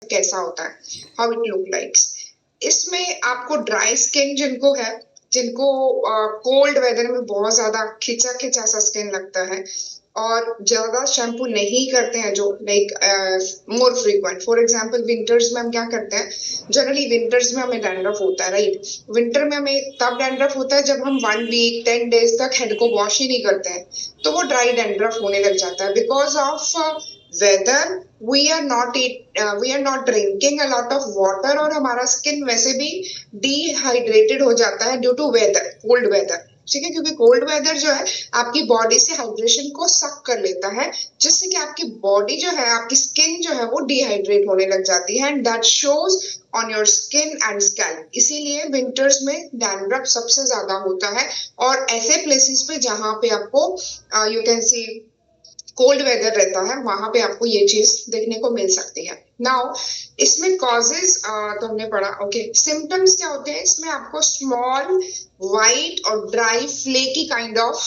कैसा होता है, हाउ इट लुक लाइक्स। इसमें आपको ड्राई स्किन जिनको है, जिनको कोल्ड वेदर में बहुत ज्यादा खिंचा खिंचा सा स्किन लगता है और ज्यादा शैम्पू नहीं करते हैं, जो like more frequent, for example winters में हम क्या करते हैं, जनरली विंटर्स में हमें डैंड्रफ होता है, राइट। विंटर में हमें तब डैंड्रफ होता है जब हम 1 वीक 10 डेज तक हेड को वॉश ही नहीं करते हैं, तो वो ड्राई डैंड्रफ होने लग जाता है because of weather. We are not drinking a lot of water और हमारा स्किन वैसे भी डिहाइड्रेटेड हो जाता है due to weather, cold weather, ठीक है। क्योंकि कोल्ड वेदर जो है आपकी बॉडी से हाइड्रेशन को सक कर लेता है, जिससे कि आपकी बॉडी जो है, आपकी स्किन जो है वो डिहाइड्रेट होने लग जाती है and that shows on your skin and scalp. इसीलिए विंटर्स में डैंड्रफ सबसे ज्यादा होता है और ऐसे प्लेसेस पे जहां पे आपको you can see cold weather रहता है, वहां पे आपको ये चीज देखने को मिल सकती है। नाउ इसमें कॉजेज तो हमने पढ़ा, ओके। सिम्टम्स क्या होते हैं इसमें, आपको स्मॉल वाइट और dry flaky kind of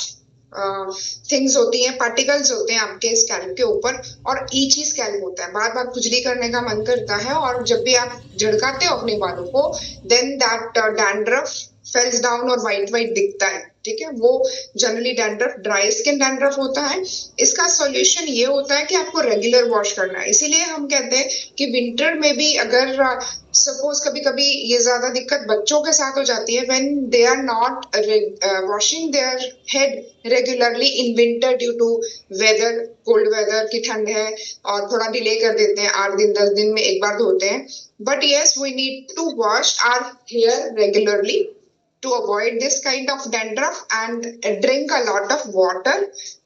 things होती हैं, पार्टिकल्स होते हैं आपके स्कैल्प के ऊपर और ईची स्कैल्प होता है, बार बार खुजली करने का मन करता है और जब भी आप झड़काते हो अपने बालों को then that dandruff falls down और वाइट वाइट दिखता है, ठीक है। वो generally dandruff dry skin dandruff होता है। इसका सॉल्यूशन ये होता है कि आपको रेगुलर वॉश करना है। इसीलिए हम कहते हैं कि विंटर में भी अगर सपोज कभी कभी ये ज्यादा दिक्कत बच्चों के साथ हो जाती है when they are not washing their head regularly in winter due to weather, cold weather की ठंड है और थोड़ा डिले कर देते हैं, 8 दिन 10 दिन में एक बार धोते हैं। But yes, we need to wash our hair regularly to avoid this kind of dandruff and drink a lot of water,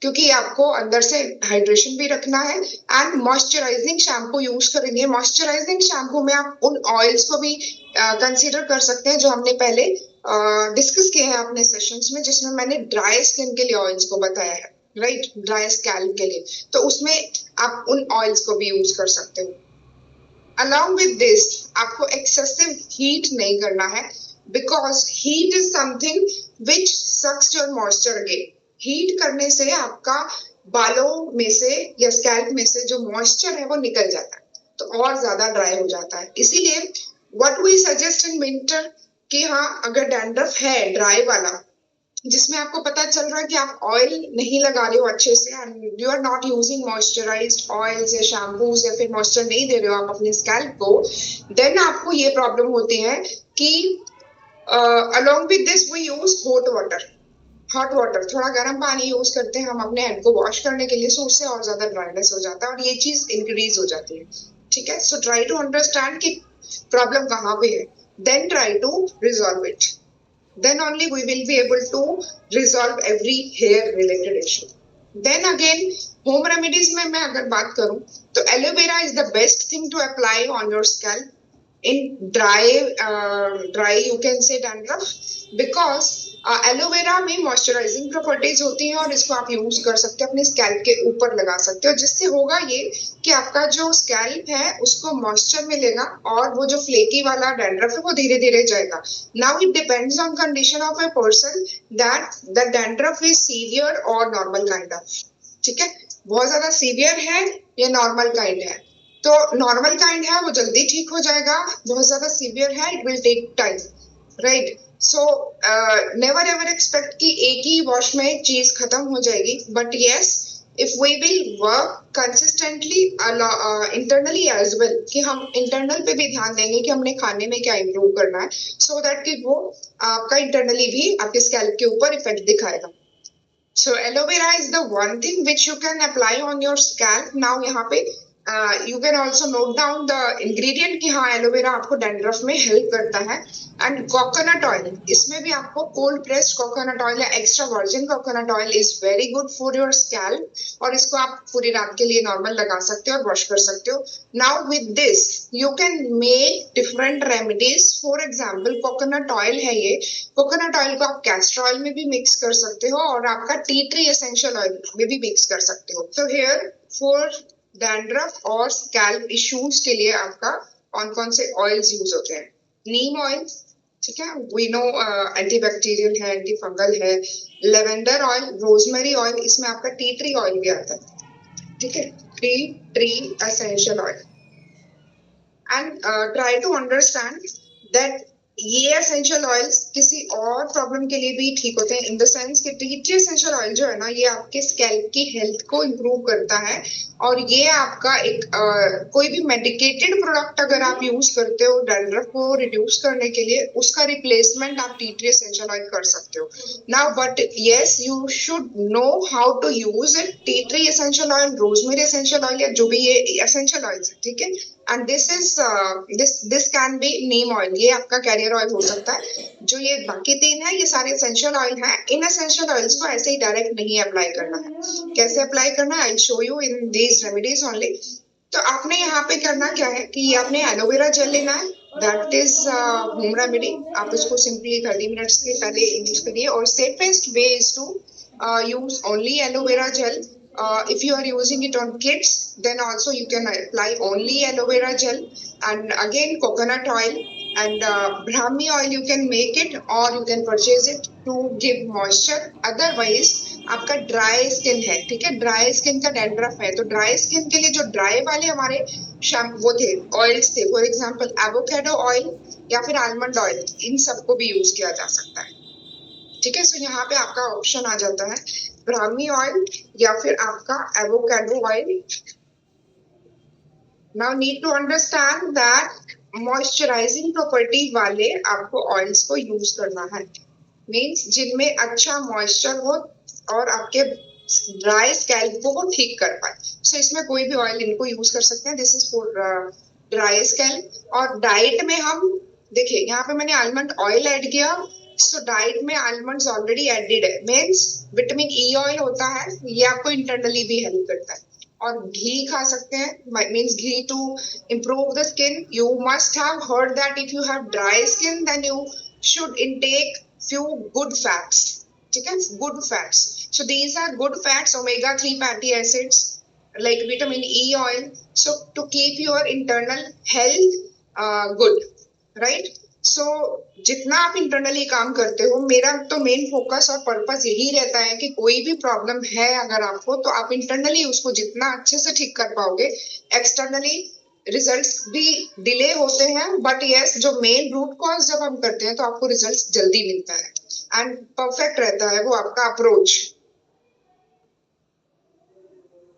क्योंकि आपको अंदर से हाइड्रेशन भी रखना है एंड मॉइस्चराइजिंग शैम्पू यूज करेंगे। मॉइस्चराइजिंग शैम्पू में आप उन ऑयल्स को भी कंसीडर कर सकते हैं जो हमने पहले डिस्कस किए हैं अपने सेशंस में, जिसमें मैंने ड्राई स्किन के लिए ऑयल्स को बताया है, राइट, ड्राई स्कैल्प के लिए, तो उसमें आप उन ऑयल्स को भी यूज कर सकते हो। अलॉन्ग विद दिस आपको एक्सेसिव हीट नहीं करना है because heat is something which sucks your moisture again. Heat करने से आपका बालों में से या स्कैल्प में से जो मॉइस्चर है वो निकल जाता है, तो और ज्यादा ड्राई हो जाता है। इसीलिए what we suggest in winter कि हाँ, अगर डैंड्रफ है ड्राई वाला जिसमें आपको पता चल रहा है कि आप ऑयल नहीं लगा रहे हो अच्छे से and you are not using moisturized oils या शैम्पूज या फिर मॉइस्चर नहीं दे रहे हो आप अपने स्कैल्प को, देन आपको ये प्रॉब्लम होती है कि along with this we use hot water, थोड़ा गर्म पानी यूज करते हैं हम अपने हेड को वॉश करने के लिए, सो उससे और ज्यादा ड्राइनेस हो जाता है और ये चीज इंक्रीज हो जाती है, ठीक है। सो ट्राई टू अंडरस्टैंड कि प्रॉब्लम कहाँ पे है, then try to resolve it, then only we will be able to resolve every hair related issue. Then again home remedies में मैं अगर बात करूं तो aloe vera is the best thing to apply on your scalp in dry you can say dandruff, because aloe vera में moisturizing properties होती हैं और इसको आप यूज कर सकते हैं, अपने स्कैल्प के ऊपर लगा सकते हो, जिससे होगा ये कि आपका जो स्कैल्प है उसको मॉइस्चर मिलेगा और वो जो फ्लेकी वाला डैंड्रफ है वो धीरे धीरे जाएगा। Now it depends on condition of a person that the dandruff is severe और नॉर्मल काइंड ऑफ, ठीक है। बहुत ज्यादा सीवियर है या नॉर्मल काइंड है, तो नॉर्मल काइंड है वो जल्दी ठीक हो जाएगा, बहुत ज्यादा सीवियर है it will take time, right. So never ever expect कि एक ही वॉश में चीज खत्म हो जाएगी, but yes if we will work consistently internally as well, कि हम इंटरनल पे भी ध्यान देंगे कि हमने खाने में क्या इम्प्रूव करना है, सो दैट कि वो आपका इंटरनली भी आपके स्कैल्प के ऊपर इफेक्ट दिखाएगा। So aloe vera is the one thing which you can apply on your scalp. Now यहाँ पे you can also note down the ingredient कि हाँ एलोवेरा आपको डैंड्रफ में हेल्प करता है। एंड कोकोनट ऑयल, इसमें भी आपको कोल्ड प्रेस्ड कोकोनट ऑयल या extra virgin coconut oil is very good for your scalp और इसको आप पूरी रात के लिए नॉर्मल लगा सकते हो और वॉश कर सकते हो। Now with this you can make different remedies. For example coconut oil है ये, कोकोनट ऑयल को आप कैस्टर ऑयल में भी मिक्स कर सकते हो और आपका टी ट्री एसेंशियल ऑयल में भी मिक्स कर सकते हो। तो हेयर फॉर डैंड्रफ और स्कैल्प इश्यूज के लिए आपका कौन से ऑयल्स यूज होते हैं, नीम ऑयल, ठीक है, वी नो एंटीबैक्टीरियल है, एंटी फंगल है, लेवेंडर ऑयल, रोजमेरी ऑयल, इसमें आपका टी ट्री ऑयल भी आता है, ठीक है, tea tree essential oil. And try to understand that ये एसेंशियल ऑयल्स किसी और प्रॉब्लम के लिए भी ठीक होते हैं, इन द सेंस कि टी ट्री एसेंशियल ऑयल जो है ना, ये आपके स्कैल्प की हेल्थ को इम्प्रूव करता है। और ये आपका एक कोई भी मेडिकेटेड प्रोडक्ट अगर आप यूज करते हो डैंड्रफ को रिड्यूस करने के लिए, उसका रिप्लेसमेंट आप टी ट्री एसेंशियल ऑयल कर सकते हो। Now but yes, you should know how to use it. Tea tree essential oil, rosemary essential oil, या जो भी ये एसेंशियल ऑयल्स है, ठीक है। And this can be neem oil, ये आपका कैरियर ऑयल हो सकता है। जो ये बाकी तीन है, ये सारे एसेंशियल ऑयल हैं। इन एसेंशियल ऑयल्स को ऐसे ही डायरेक्ट नहीं अप्लाई करना है। कैसे अप्लाई करना है, I show you in these remedies only. तो आपने यहाँ पे करना क्या है कि आपने एलोवेरा जेल लेना है, दैट इज होम रेमेडी। आप इसको सिंपली 30 मिनट्स के पहले यूज करिए। और safest way is to use only aloe vera gel. If you are using it on kids, then also you can apply only aloe vera gel. And again, coconut oil and brahmi oil, you can make it or you can purchase it to give moisture. Otherwise, आपका dry skin है, ठीक है, dry skin का dandruff है, तो dry skin के लिए जो ड्राई वाले हमारे वो थे, ऑयल्स थे, फॉर एग्जांपल एवोकेडो ऑयल या फिर आलमंड ऑयल, इन सबको भी यूज किया जा सकता है, ठीक है। सो यहाँ पे आपका ऑप्शन आ जाता है ब्राह्मी ऑयल या फिर आपका avocado oil. Now need to understand that moisturizing property वाले आपको ऑयल्स को यूज करना है, मींस जिनमें अच्छा मॉइस्चर हो और आपके ड्राई स्कैल्प को ठीक कर पाए। सो इसमें कोई भी ऑयल इनको यूज कर सकते हैं। This is for dry scalp. और डाइट में हम देखिए, यहाँ पे मैंने आलमंड ऑयल ऐड किया, सो डाइट में आलमंड्स ऑलरेडी एडेड है, मींस विटामिन ई ऑयल होता है, ये आपको इंटरनली भी हेल्प करता है। और घी खा सकते हैं, means ghee to improve the skin. You must have heard that if you have dry skin, then you should intake few good fats, ठीक है, good fats. So these are good fats, omega-3 fatty acids like vitamin E oil, so to keep your internal health good, right? सो जितना आप internally काम करते हो, मेरा तो main focus और पर्पस यही रहता है कि कोई भी प्रॉब्लम है अगर आपको, तो आप इंटरनली उसको जितना अच्छे से ठीक कर पाओगे, एक्सटर्नली रिजल्ट्स भी डिले होते हैं, बट यस, जो मेन रूट कॉज जब हम करते हैं तो आपको रिजल्ट्स जल्दी मिलता है एंड परफेक्ट रहता है वो आपका अप्रोच।